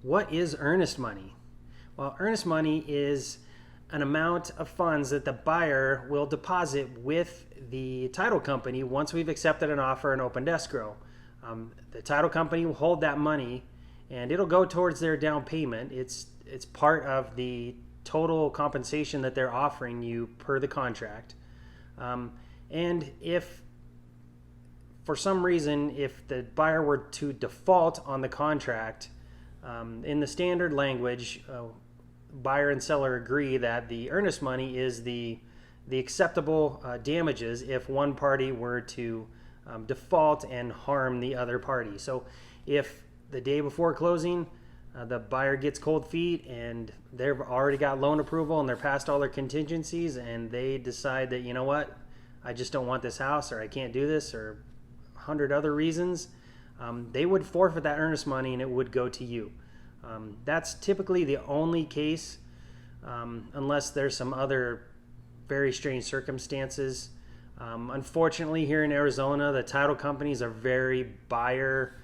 What is earnest money? Well, earnest money is an amount of funds that the buyer will deposit with the title company once we've accepted an offer and opened escrow. The title company will hold that money and it'll go towards their down payment. It's part of the total compensation that they're offering you per the contract. And if for some reason, if the buyer were to default on the contract, in the standard language, buyer and seller agree that the earnest money is the acceptable damages if one party were to default and harm the other party. So if the day before closing, the buyer gets cold feet and they've already got loan approval and they're past all their contingencies and they decide that, you know what, I just don't want this house, or I can't do this, or 100 other reasons, they would forfeit that earnest money and it would go to you. That's typically the only case, unless there's some other very strange circumstances. Unfortunately, here in Arizona, the title companies are very buyer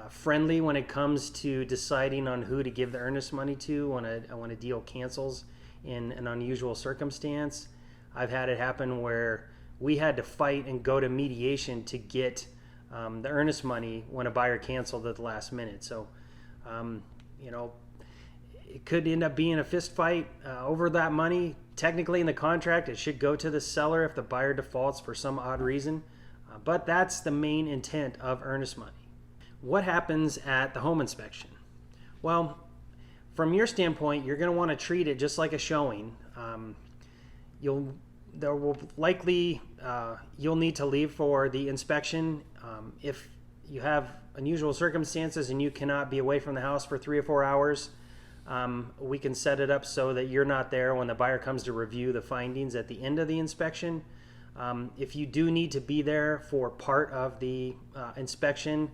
friendly when it comes to deciding on who to give the earnest money to when a deal cancels in an unusual circumstance. I've had it happen where we had to fight and go to mediation to get the earnest money when a buyer canceled at the last minute. So, it could end up being a fist fight over that money. Technically, in the contract, it should go to the seller if the buyer defaults for some odd reason. But that's the main intent of earnest money. What happens at the home inspection? Well, from your standpoint, you're going to want to treat it just like a showing. You'll need to leave for the inspection. If you have unusual circumstances and you cannot be away from the house for 3 or 4 hours, we can set it up so that you're not there when the buyer comes to review the findings at the end of the inspection. If you do need to be there for part of the inspection,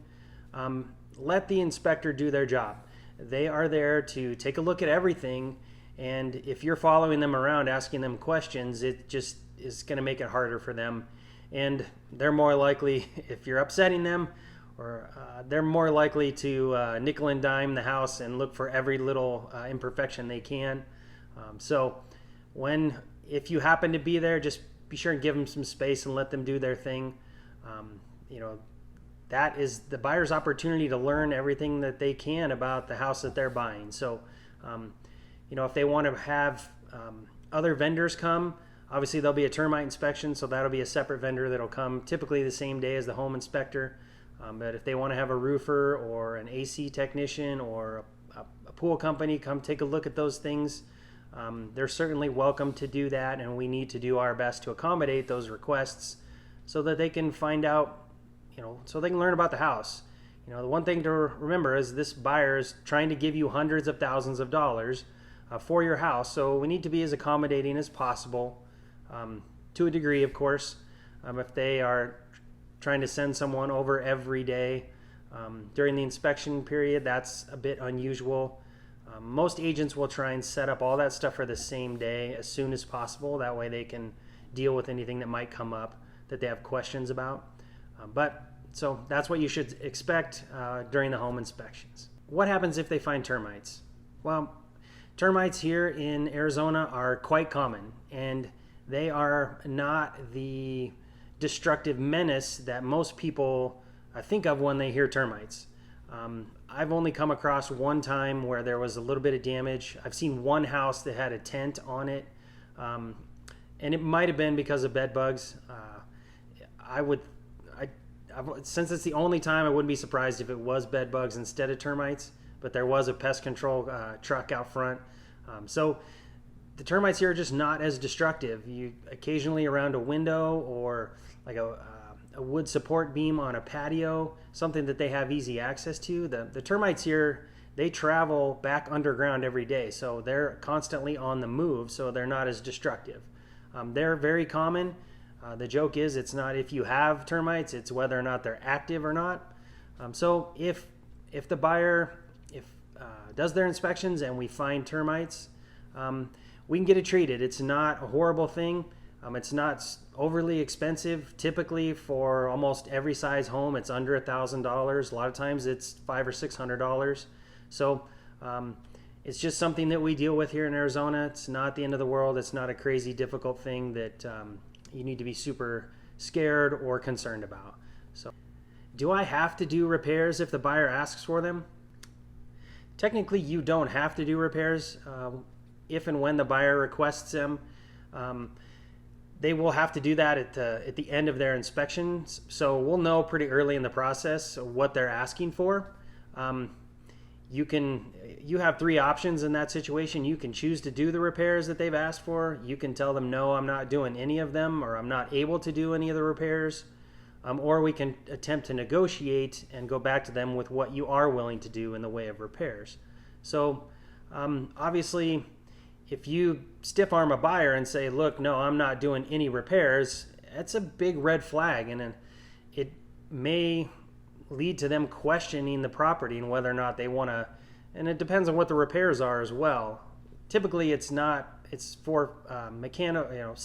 let the inspector do their job. They are there to take a look at everything, and if you're following them around asking them questions, it just is going to make it harder for them. And they're more likely, if you're upsetting them, or they're more likely to nickel and dime the house and look for every little imperfection they can. So if you happen to be there, just be sure and give them some space and let them do their thing. That is the buyer's opportunity to learn everything that they can about the house that they're buying. So, if they want to have other vendors come, obviously there'll be a termite inspection, so that'll be a separate vendor that'll come typically the same day as the home inspector. But if they want to have a roofer or an AC technician or a pool company come take a look at those things, they're certainly welcome to do that, and we need to do our best to accommodate those requests so that they can find out, so they can learn about the house. The one thing to remember is this buyer is trying to give you hundreds of thousands of dollars for your house, so we need to be as accommodating as possible, to a degree, of course. If they are trying to send someone over every day during the inspection period, that's a bit unusual. Most agents will try and set up all that stuff for the same day as soon as possible. That way they can deal with anything that might come up that they have questions about. So that's what you should expect during the home inspections. What happens if they find termites? Well, termites here in Arizona are quite common, and they are not the destructive menace that most people think of when they hear termites. I've only come across one time where there was a little bit of damage. I've seen one house that had a tent on it, and it might have been because of bed bugs. Since it's the only time, I wouldn't be surprised if it was bed bugs instead of termites, but there was a pest control truck out front. So the termites here are just not as destructive. You occasionally around a window or like a wood support beam on a patio, something that they have easy access to. The termites here, they travel back underground every day, so they're constantly on the move, so they're not as destructive. They're very common. The joke is it's not if you have termites, it's whether or not they're active or not. So if the buyer does their inspections and we find termites, we can get it treated. It's not a horrible thing. It's not overly expensive. Typically, for almost every size home, it's under $1,000. A lot of times, it's $500 or $600. So it's just something that we deal with here in Arizona. It's not the end of the world. It's not a crazy difficult thing that you need to be super scared or concerned about. So, do I have to do repairs if the buyer asks for them? Technically, you don't have to do repairs if and when the buyer requests them. They will have to do that at the end of their inspections. So we'll know pretty early in the process what they're asking for. You have three options in that situation. You can choose to do the repairs that they've asked for. You can tell them, no, I'm not doing any of them, or I'm not able to do any of the repairs. Or we can attempt to negotiate and go back to them with what you are willing to do in the way of repairs. So obviously, if you stiff arm a buyer and say, look, no, I'm not doing any repairs, that's a big red flag, and it may lead to them questioning the property and whether or not they want to, and it depends on what the repairs are as well. Typically it's for mechanical,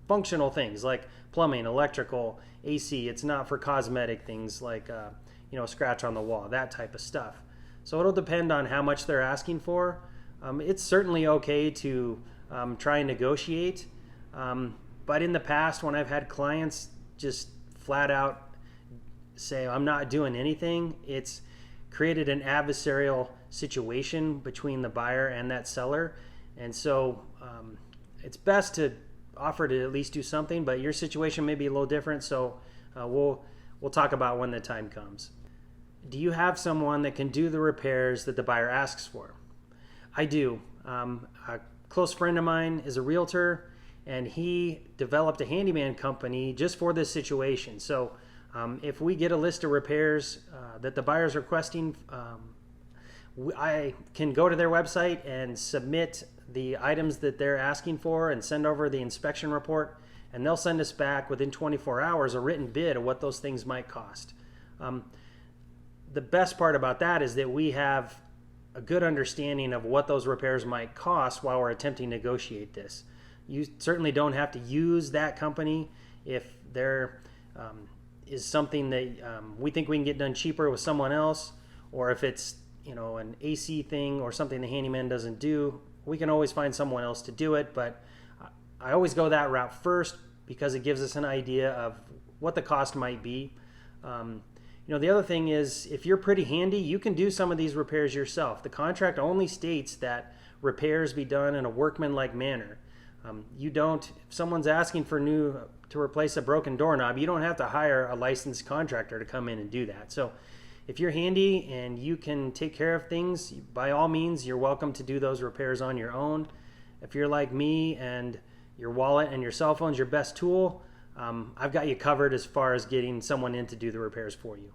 functional things like plumbing, electrical, AC. It's not for cosmetic things like scratch on the wall, that type of stuff. So it'll depend on how much they're asking for. It's certainly okay to try and negotiate, but in the past when I've had clients just flat out say I'm not doing anything, it's created an adversarial situation between the buyer and that seller, and so it's best to offer to at least do something, but your situation may be a little different, so we'll talk about when the time comes. Do you have someone that can do the repairs that the buyer asks for? I do. A close friend of mine is a realtor, and he developed a handyman company just for this situation. So if we get a list of repairs that the buyer's requesting, I can go to their website and submit the items that they're asking for and send over the inspection report, and they'll send us back within 24 hours a written bid of what those things might cost. The best part about that is that we have a good understanding of what those repairs might cost while we're attempting to negotiate this. You certainly don't have to use that company if there is something that we think we can get done cheaper with someone else, or if it's an AC thing or something the handyman doesn't do. We can always find someone else to do it, but I always go that route first because it gives us an idea of what the cost might be. The other thing is, if you're pretty handy, you can do some of these repairs yourself. The contract only states that repairs be done in a workmanlike manner. If someone's asking to replace a broken doorknob, you don't have to hire a licensed contractor to come in and do that. So if you're handy and you can take care of things, by all means, you're welcome to do those repairs on your own. If you're like me and your wallet and your cell phone's your best tool, I've got you covered as far as getting someone in to do the repairs for you.